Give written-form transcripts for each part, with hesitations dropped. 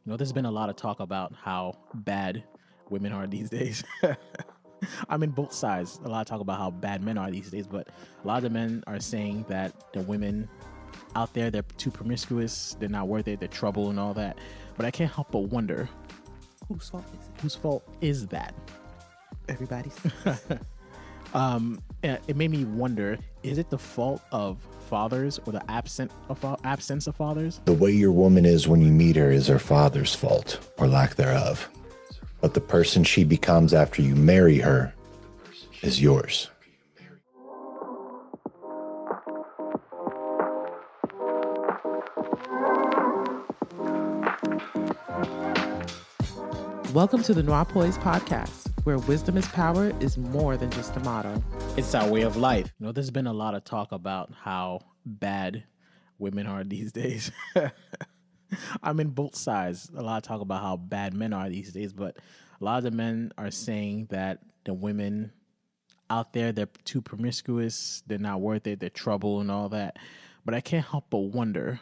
There's been a lot of talk about how bad women are these days. I mean, both sides. A lot of talk about how bad men are these days, but a lot of the men are saying that the women out there, they're too promiscuous, they're not worth it, they're trouble and all that. But I can't help but wonder, Whose fault is it? whose fault is that? Everybody's. It made me wonder, is it the fault of fathers or the absence of fathers? The way your woman is when you meet her is her father's fault, or lack thereof. But the person she becomes after you marry her is yours. Welcome to the Noir Poise podcast, where wisdom is power is more than just a motto. It's our way of life. There's been a lot of talk about how bad women are these days. I mean, both sides. A lot of talk about how bad men are these days, but a lot of the men are saying that the women out there, they're too promiscuous, they're not worth it, they're trouble and all that. But I can't help but wonder,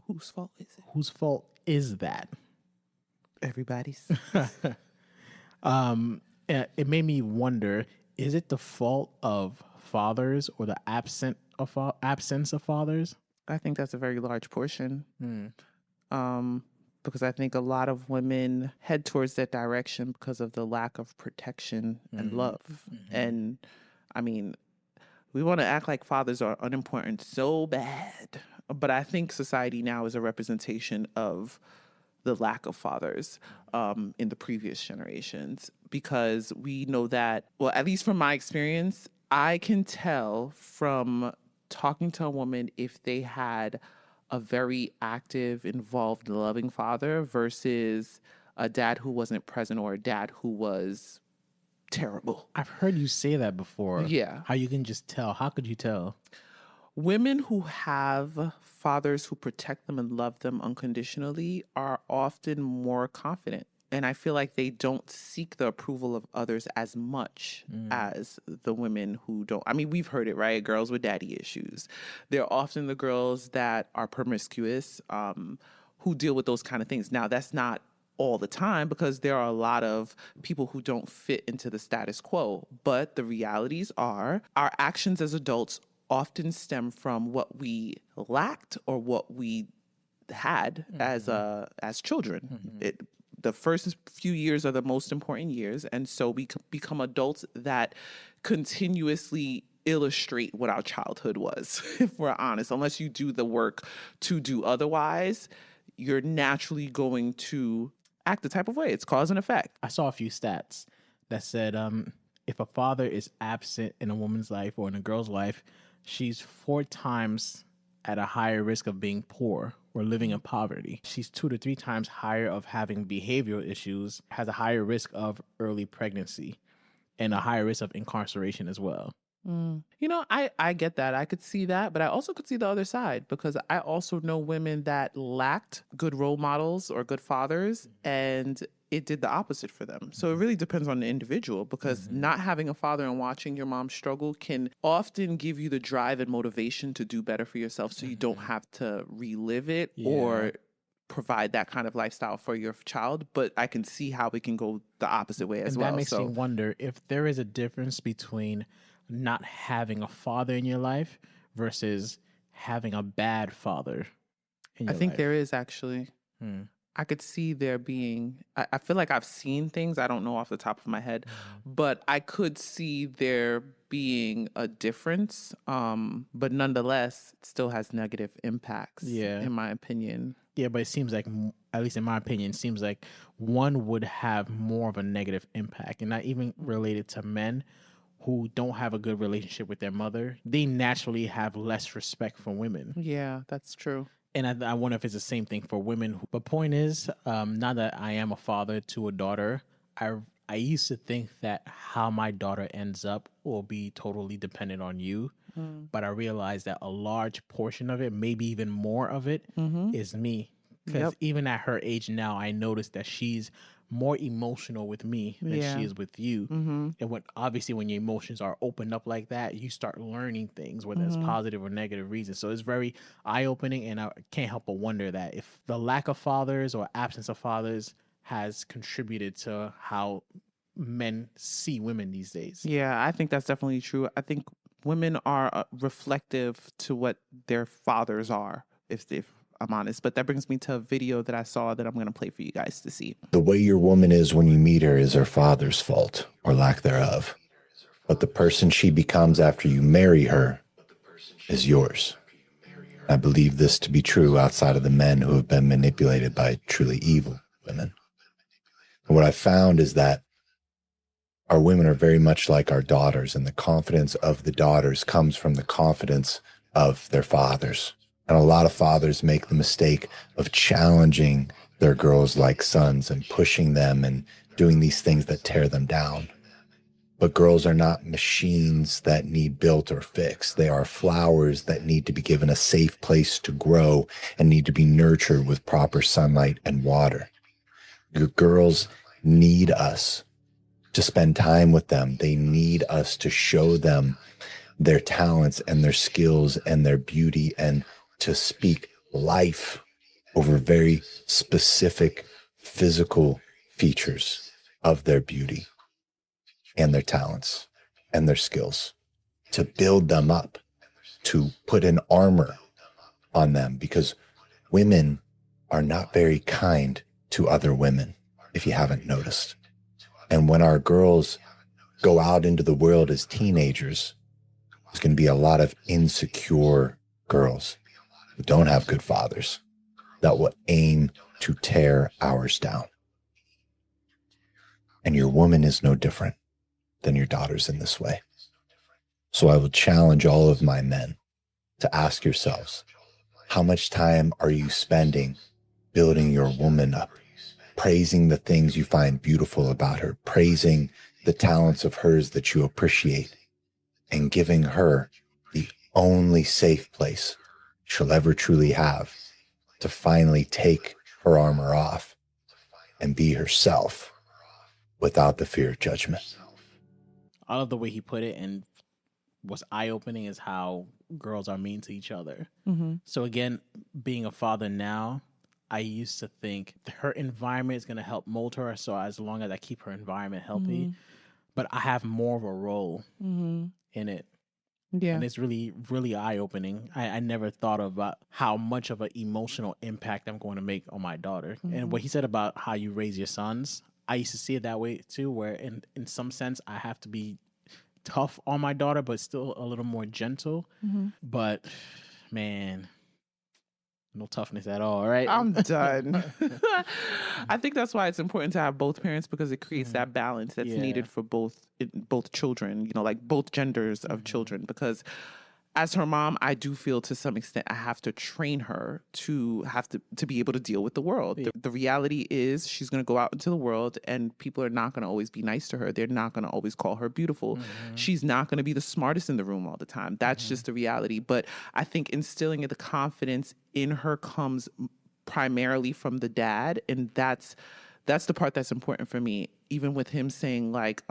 Whose fault is it? whose fault is that? Everybody's. It made me wonder, is it the fault of fathers or the absence of fathers? I think that's a very large portion. Because I think a lot of women head towards that direction because of the lack of protection and love. And I mean, we want to act like fathers are unimportant so bad. But I think society now is a representation of the lack of fathers in the previous generations, because we know that, well, at least from my experience, I can tell from talking to a woman if they had a very active, involved, loving father versus a dad who wasn't present or a dad who was terrible. I've heard you say that before. Yeah. How you can just tell. How could you tell? Women who have fathers who protect them and love them unconditionally are often more confident. And I feel like they don't seek the approval of others as much as the women who don't. I mean, we've heard it, right? Girls with daddy issues. They're often the girls that are promiscuous, who deal with those kind of things. Now, that's not all the time, because there are a lot of people who don't fit into the status quo. But the realities are our actions as adults often stem from what we lacked or what we had as children. The first few years are the most important years, and so we become adults that continuously illustrate what our childhood was. If we're honest, unless you do the work to do otherwise, you're naturally going to act the type of way. It's cause and effect. I saw a few stats that said if a father is absent in a woman's life or in a girl's life, she's 4 times at a higher risk of being poor or living in poverty. She's 2 to 3 times higher of having behavioral issues, has a higher risk of early pregnancy, and a higher risk of incarceration as well. You know, I get that. I could see that, but I also could see the other side, because I also know women that lacked good role models or good fathers, and it did the opposite for them. So it really depends on the individual, because not having a father and watching your mom struggle can often give you the drive and motivation to do better for yourself, so you don't have to relive it or provide that kind of lifestyle for your child. But I can see how it can go the opposite way as well. And that makes me wonder if there is a difference between not having a father in your life versus having a bad father in your life. I think there is, actually. I could see there being, I feel like I've seen things, I don't know off the top of my head, but I could see there being a difference. But nonetheless, it still has negative impacts, in my opinion. Yeah, but it seems like, at least in my opinion, it seems like one would have more of a negative impact, and not even related to men who don't have a good relationship with their mother. They naturally have less respect for women. Yeah, that's true. And I wonder if it's the same thing for women. But point is, now that I am a father to a daughter, I used to think that how my daughter ends up will be totally dependent on you. But I realized that a large portion of it, maybe even more of it, is me. Because even at her age now, I noticed that she's more emotional with me than Yeah. she is with you. And when your emotions are opened up like that, you start learning things, whether it's positive or negative reasons. So it's very eye opening, and I can't help but wonder that if the lack of fathers or absence of fathers has contributed to how men see women these days. Yeah, I think that's definitely true. I think women are reflective to what their fathers are, if I'm honest. But that brings me to a video that I saw that I'm going to play for you guys to see. The way your woman is when you meet her is her father's fault or lack thereof. But the person she becomes after you marry her is yours. I believe this to be true outside of the men who have been manipulated by truly evil women. And what I found is that our women are very much like our daughters, and the confidence of the daughters comes from the confidence of their fathers. And a lot of fathers make the mistake of challenging their girls like sons and pushing them and doing these things that tear them down. But girls are not machines that need built or fixed. They are flowers that need to be given a safe place to grow and need to be nurtured with proper sunlight and water. Your girls need us to spend time with them. They need us to show them their talents and their skills and their beauty, and to speak life over very specific physical features of their beauty and their talents and their skills, to build them up, to put an armor on them, because women are not very kind to other women, if you haven't noticed. And when our girls go out into the world as teenagers, there's going to be a lot of insecure girls who don't have good fathers that will aim to tear ours down. And your woman is no different than your daughters in this way. So I will challenge all of my men to ask yourselves, how much time are you spending building your woman up, praising the things you find beautiful about her, praising the talents of hers that you appreciate, and giving her the only safe place she'll ever truly have to finally take her armor off and be herself without the fear of judgment. I love the way he put it, and what's eye-opening is how girls are mean to each other. So again, being a father now, I used to think her environment is going to help mold her, so as long as I keep her environment healthy, but I have more of a role in it. Yeah. And it's really, really eye-opening. I never thought about how much of an emotional impact I'm going to make on my daughter. And what he said about how you raise your sons, I used to see it that way too, where in some sense I have to be tough on my daughter, but still a little more gentle. But man, no toughness at all, right? I'm done. I think that's why it's important to have both parents, because it creates that balance that's needed for both children, like both genders of children. Because as her mom, I do feel to some extent I have to train her to be able to deal with the world. The reality is she's going to go out into the world and people are not going to always be nice to her. They're not going to always call her beautiful. She's not going to be the smartest in the room all the time. That's just the reality. But I think instilling the confidence in her comes primarily from the dad. And that's the part that's important for me. Even with him saying like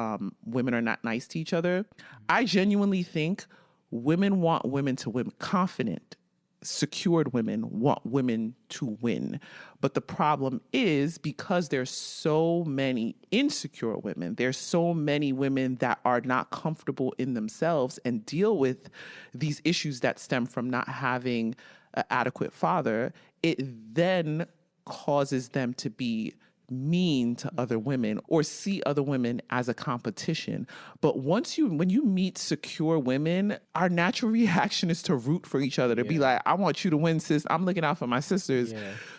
women are not nice to each other, I genuinely think women want women to win. Confident, secured women want women to win. But the problem is, because there's so many insecure women, there's so many women that are not comfortable in themselves and deal with these issues that stem from not having an adequate father, it then causes them to be mean to other women or see other women as a competition. But when you meet secure women, our natural reaction is to root for each other, to be like, I want you to win, sis. I'm looking out for my sisters.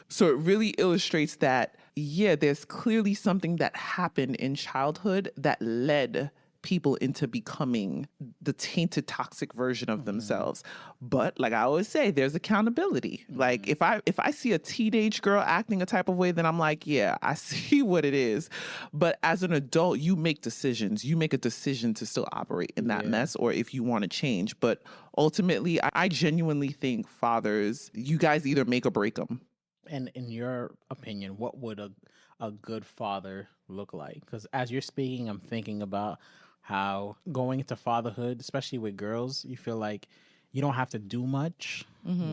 So it really illustrates that, there's clearly something that happened in childhood that led people into becoming the tainted, toxic version of themselves. But like I always say, there's accountability. Like if I see a teenage girl acting a type of way, then I'm like, I see what it is. But as an adult, you make decisions. You make a decision to still operate in that mess, or if you want to change. But ultimately, I genuinely think fathers, you guys either make or break them. And in your opinion, what would a good father look like? Because as you're speaking, I'm thinking about how going into fatherhood, especially with girls, you feel like you don't have to do much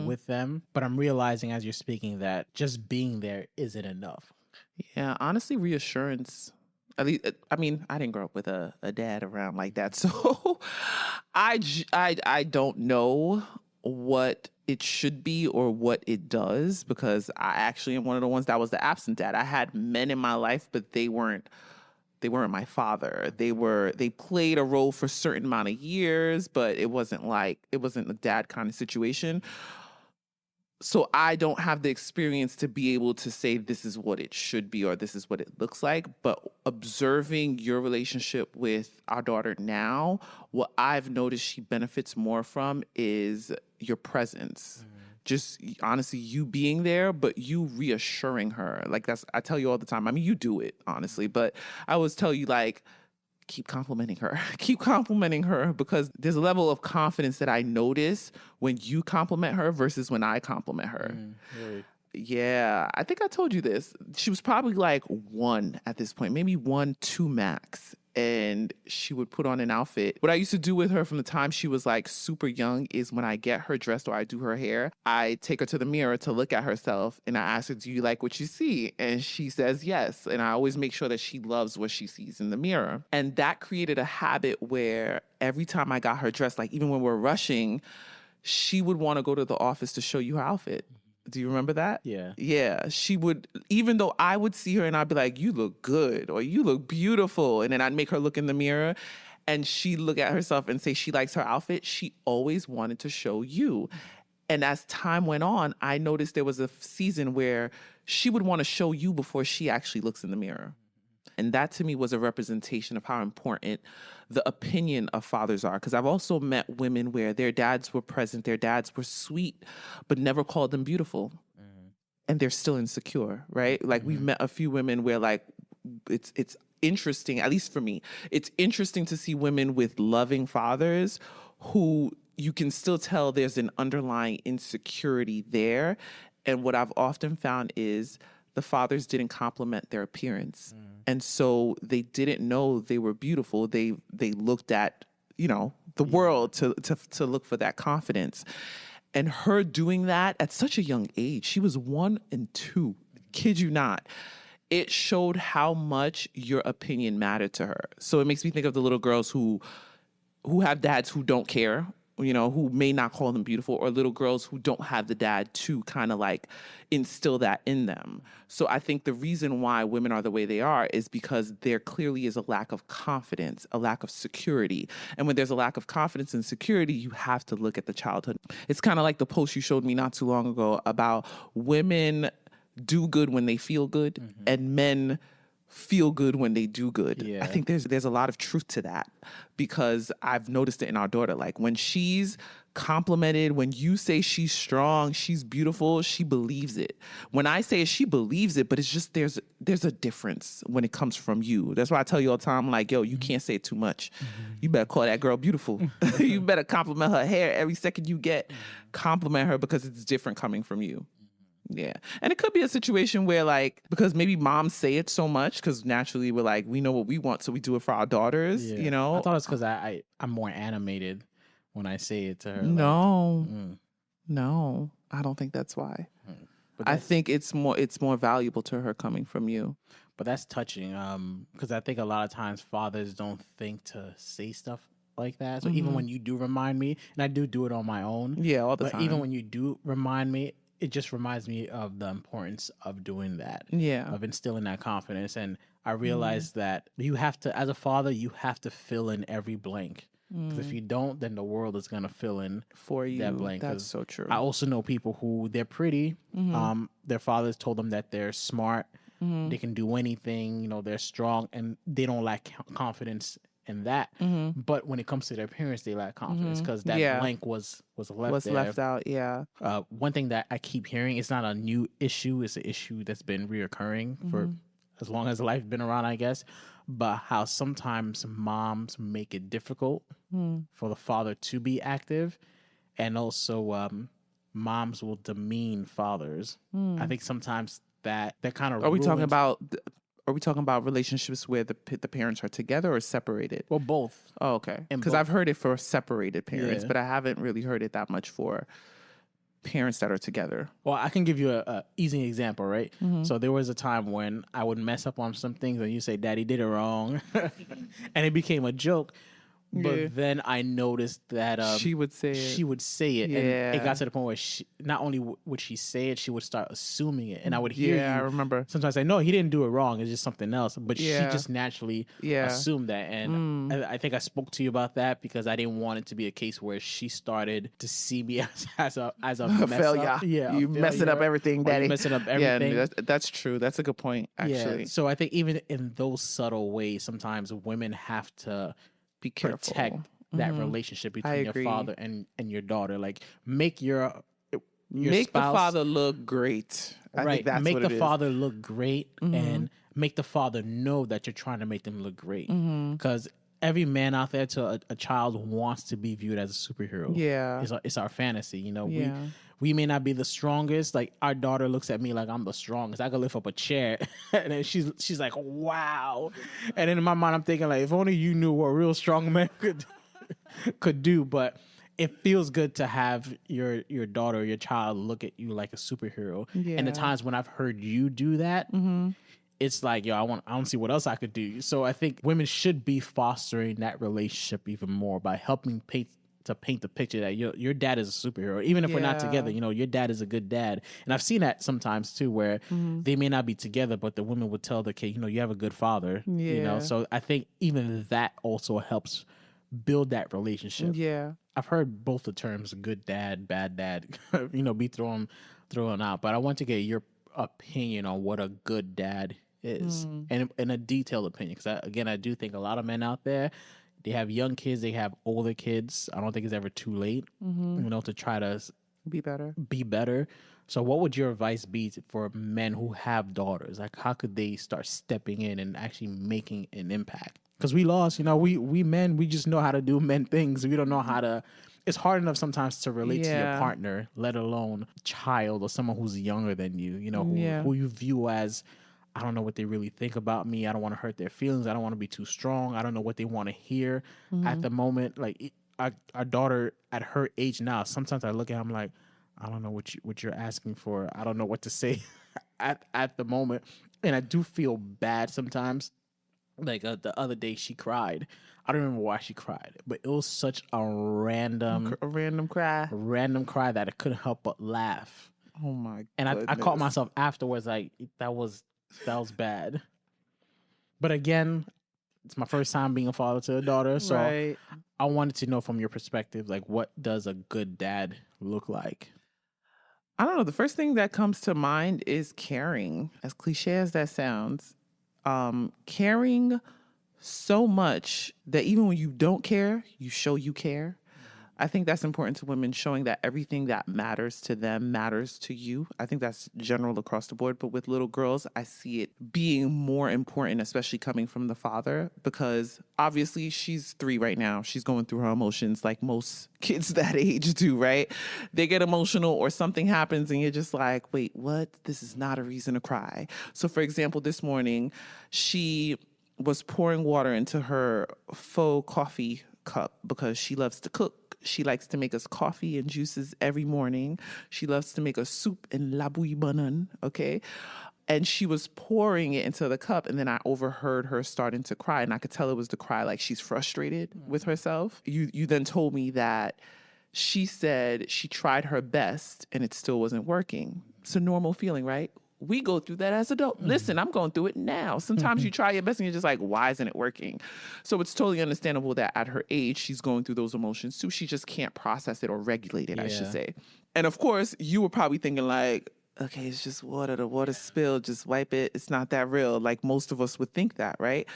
with them. But I'm realizing as you're speaking that just being there isn't enough. Yeah, honestly, reassurance. At least, I mean, I didn't grow up with a dad around like that, so I don't know what it should be or what it does, because I actually am one of the ones that was the absent dad. I had men in my life, but they weren't my father. They played a role for a certain amount of years, but it wasn't a dad kind of situation. So I don't have the experience to be able to say this is what it should be or this is what it looks like. But observing your relationship with our daughter now, what I've noticed she benefits more from is your presence. Just honestly, you being there, but you reassuring her. Like I tell you all the time. I mean, you do it, honestly, but I always tell you, like, keep complimenting her. Keep complimenting her, because there's a level of confidence that I notice when you compliment her versus when I compliment her. Really? Yeah, I think I told you this. She was probably like 1 at this point, maybe 1, 2 max. And she would put on an outfit. What I used to do with her from the time she was like super young is when I get her dressed or I do her hair, I take her to the mirror to look at herself and I ask her, do you like what you see? And she says yes. And I always make sure that she loves what she sees in the mirror. And that created a habit where every time I got her dressed, like even when we're rushing, she would want to go to the office to show you her outfit. Do you remember that? Yeah. Yeah. She would, even though I would see her and I'd be like, you look good or you look beautiful. And then I'd make her look in the mirror and she'd look at herself and say she likes her outfit. She always wanted to show you. And as time went on, I noticed there was a season where she would want to show you before she actually looks in the mirror. And that to me was a representation of how important the opinion of fathers are. Because I've also met women where their dads were present, their dads were sweet, but never called them beautiful. And they're still insecure, right? Like we've met a few women where like it's interesting, at least for me, it's interesting to see women with loving fathers who you can still tell there's an underlying insecurity there. And what I've often found is the fathers didn't compliment their appearance. And so they didn't know they were beautiful. They looked at, the world to look for that confidence. And her doing that at such a young age, she was 1 and 2, kid you not. It showed how much your opinion mattered to her. So it makes me think of the little girls who have dads who don't care, who may not call them beautiful, or little girls who don't have the dad to kind of like instill that in them. So I think the reason why women are the way they are is because there clearly is a lack of confidence, a lack of security. And when there's a lack of confidence and security, you have to look at the childhood. It's kind of like the post you showed me not too long ago about women do good when they feel good and men feel good when they do good. Yeah. I think there's a lot of truth to that, because I've noticed it in our daughter. Like when she's complimented, when you say she's strong, she's beautiful, she believes it. When I say it, she believes it, but it's just there's a difference when it comes from you. That's why I tell you all the time, like, yo, you can't say it too much. You better call that girl beautiful. You better compliment her hair every second you get. Compliment her, because it's different coming from you. Yeah. And it could be a situation where, like, because maybe moms say it so much, because naturally we're like, we know what we want, so we do it for our daughters, I thought it's because I'm more animated when I say it to her. No, no, I don't think that's why. But I think it's more valuable to her coming from you. But that's touching, because I think a lot of times fathers don't think to say stuff like that. So even when you do remind me, and I do it on my own. Yeah, all the time. Even when you do remind me, it just reminds me of the importance of doing that. Yeah. Of instilling that confidence. And I realized that you have to, as a father, you have to fill in every blank. Because if you don't, then the world is going to fill in For you. that blank. That's so true. I also know people who they're pretty. Their fathers told them that they're smart. They can do anything. They're strong, and they don't lack confidence in that. But when it comes to their parents, they lack confidence because that blank was left out. Yeah. One thing that I keep hearing, it's not a new issue. It's an issue that's been reoccurring for as long as life's been around, I guess. But how sometimes moms make it difficult for the father to be active, and also moms will demean fathers. I think sometimes that kind of Are we talking about? Are we talking about relationships where the parents are together or separated? well both. Oh, okay. And Because both. I've heard it for separated parents, Yeah. but I haven't really heard it that much for parents that are together. Well, I can give you a easy example, right? So there was a time when I would mess up on some things and you say, Daddy did it wrong. And it became a joke. But Yeah. then I noticed that She would say it. she would say it. And it Yeah. got to the point where not only would she say it, she would start assuming it. And I would hear Yeah, I you remember. sometimes say, no, he didn't do it wrong. It's just something else. But she Yeah. just naturally Yeah. assumed that. And I think I spoke to you about that because I didn't want it to be a case where she started to see me as a mess failure. up. Yeah, a You messing up failure, everything, or you Daddy. messing up everything. Yeah, that's true. That's a good point, actually. Yeah. So I think even in those subtle ways, sometimes women have to Be careful. protect that relationship between your agree. father and your daughter. Like make your Make spouse, the father look great. I right. think that's Make what the it is. father look great and make the father know that you're trying to make them look great. Because every man out there to a child wants to be viewed as a superhero. Yeah. It's our fantasy. You know, Yeah. we may not be the strongest. Like our daughter looks at me like I'm the strongest. I could lift up a chair, and then she's like, "Wow!" And then in my mind, I'm thinking like, if only you knew what real strong men could do. But it feels good to have your daughter or your child look at you like a superhero. And the Yeah. times when I've heard you do that, it's like, yo, I don't see what else I could do. So I think women should be fostering that relationship even more by helping paint the picture that your dad is a superhero. Even if we're not Yeah. together, your dad is a good dad. And I've seen that sometimes too, where they may not be together, but the women would tell the kid, you have a good father. Yeah. So I think even that also helps build that relationship. Yeah. I've heard both the terms good dad, bad dad, be thrown out. But I want to get your opinion on what a good dad is, and a detailed opinion. Because I do think a lot of men out there, they have young kids, they have older kids. I don't think it's ever too late, to try to Be better. be better. So what would your advice be for men who have daughters? Like, how could they start stepping in and actually making an impact? Because we lost, we men, we just know how to do men things. We don't know how to. It's hard enough sometimes to relate to your Yeah. partner, let alone child or someone who's younger than you. Yeah. Who you view as, I don't know what they really think about me. I don't want to hurt their feelings. I don't want to be too strong. I don't know what they want to hear at the moment. Like our daughter at her age now, sometimes I look at her, I'm like, I don't know what you're asking for. I don't know what to say at the moment, and I do feel bad sometimes. Like the other day, she cried. I don't remember why she cried, but it was such a random cry. cry that I couldn't help but laugh. Oh my! And I caught myself afterwards like that was bad. But again, it's my first time being a father to a daughter, so Right. I wanted to know from your perspective, like, what does a good dad look like? I don't know. The first thing that comes to mind is caring. As cliche as that sounds, caring so much that even when you don't care, you show you care. I think that's important to women, showing that everything that matters to them matters to you. I think that's general across the board. But with little girls, I see it being more important, especially coming from the father, because obviously she's 3 right now. She's going through her emotions like most kids that age do, right? They get emotional or something happens and you're just like, wait, what? This is not a reason to cry. So for example, this morning, she was pouring water into her faux coffee cup because she loves to cook. She likes to make us coffee and juices every morning. She loves to make us soup and labouille banan, okay? And she was pouring it into the cup, and then I overheard her starting to cry, and I could tell it was the cry like she's frustrated with herself. You then told me that she said she tried her best and it still wasn't working. It's a normal feeling, right? We go through that as adults. Listen, I'm going through it now. Sometimes you try your best and you're just like, why isn't it working? So it's totally understandable that at her age, she's going through those emotions too. She just can't process it or regulate it, I should Yeah. say. And of course, you were probably thinking like, okay, it's just water. The water spilled. Just wipe it. It's not that real. Like most of us would think that, right?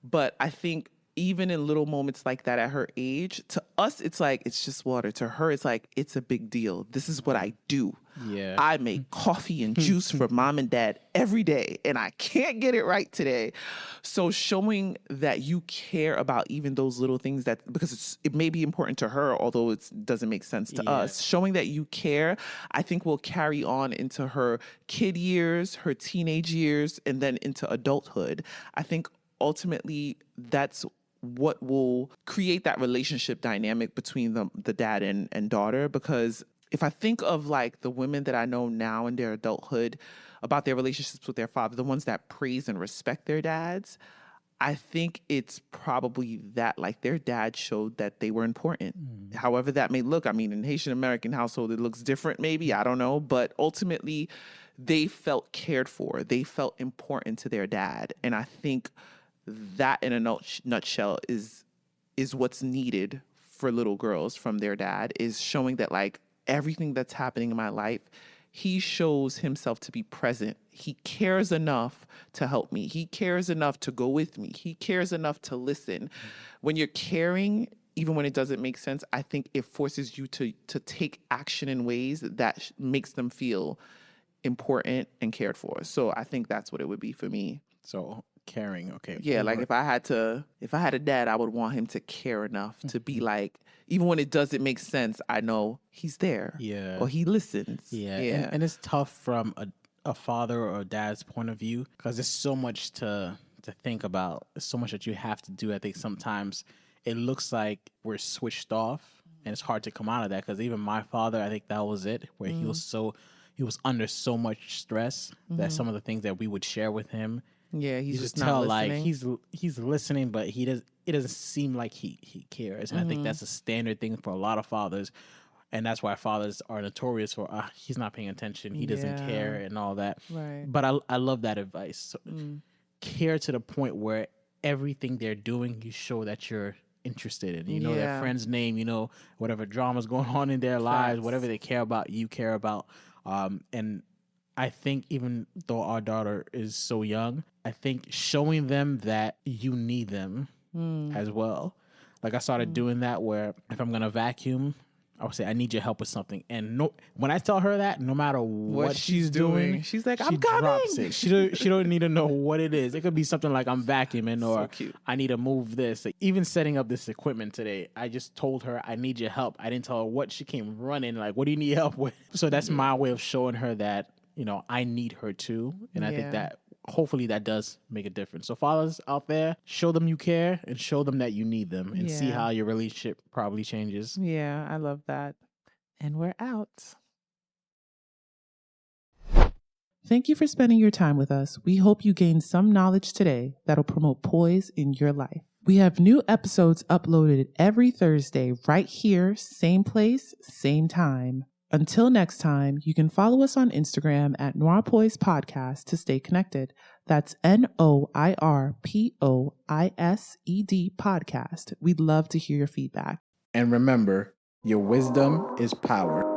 But I think even in little moments like that at her age, to us, it's like, it's just water. To her, it's like, it's a big deal. This is what I do. Yeah. I make coffee and juice for mom and dad every day, and I can't get it right today. So showing that you care about even those little things, that because it may be important to her, although it doesn't make sense to us, showing that you care, I think will carry on into her kid years, her teenage years, and then into adulthood. I think ultimately that's what will create that relationship dynamic between the dad and daughter. Because if I think of like the women that I know now in their adulthood about their relationships with their father, the ones that praise and respect their dads, I think it's probably that, like, their dad showed that they were important. However that may look. I mean, in Haitian American household, it looks different maybe, I don't know. But ultimately, they felt cared for. They felt important to their dad. And I think that in a nutshell is what's needed for little girls from their dad, is showing that, like, everything that's happening in my life, he shows himself to be present. He cares enough to help me. He cares enough to go with me. He cares enough to listen. When you're caring, even when it doesn't make sense, I think it forces you to take action in ways that makes them feel important and cared for. So I think that's what it would be for me. So caring, okay. Yeah, like if I had a dad, I would want him to care enough to be like, even when it doesn't make sense, I know he's there. Yeah. Or he listens. Yeah. Yeah. And it's tough from a father or a dad's point of view, because there's so much to think about. There's so much that you have to do. I think sometimes it looks like we're switched off, and it's hard to come out of that, because even my father, I think that was it, where he was under so much stress that some of the things that we would share with him, Yeah, he's you just just not tell listening. like he's listening, but it doesn't seem like he cares. And I think that's a standard thing for a lot of fathers. And that's why fathers are notorious for, he's not paying attention, he doesn't Yeah. care, and all that. Right. But I love that advice. So, care to the point where everything they're doing, you show that you're interested in. You know their Yeah. friend's name, you know whatever drama's going on in their lives, Facts. whatever they care about, you care about. And I think even though our daughter is so young, I think showing them that you need them as well. Like I started doing that, where if I'm gonna vacuum, I would say, I need your help with something. And when I tell her that, no matter what she's doing, she's like, she I'm coming. drops it. She don't need to know what it is. It could be something like I'm vacuuming, or cute. I need to move this. Like, even setting up this equipment today, I just told her I need your help. I didn't tell her what. She came running like, what do you need help with? So that's my way of showing her that, I need her too. And I think that hopefully that does make a difference. So fathers out there, show them you care and show them that you need them, and see how your relationship probably changes. Yeah, I love that. And we're out. Thank you for spending your time with us. We hope you gained some knowledge today that'll promote poise in your life. We have new episodes uploaded every Thursday right here, same place, same time. Until next time, you can follow us on Instagram at Noirpoise Podcast to stay connected. That's NOIRPOISED Podcast. We'd love to hear your feedback. And remember, your wisdom is power.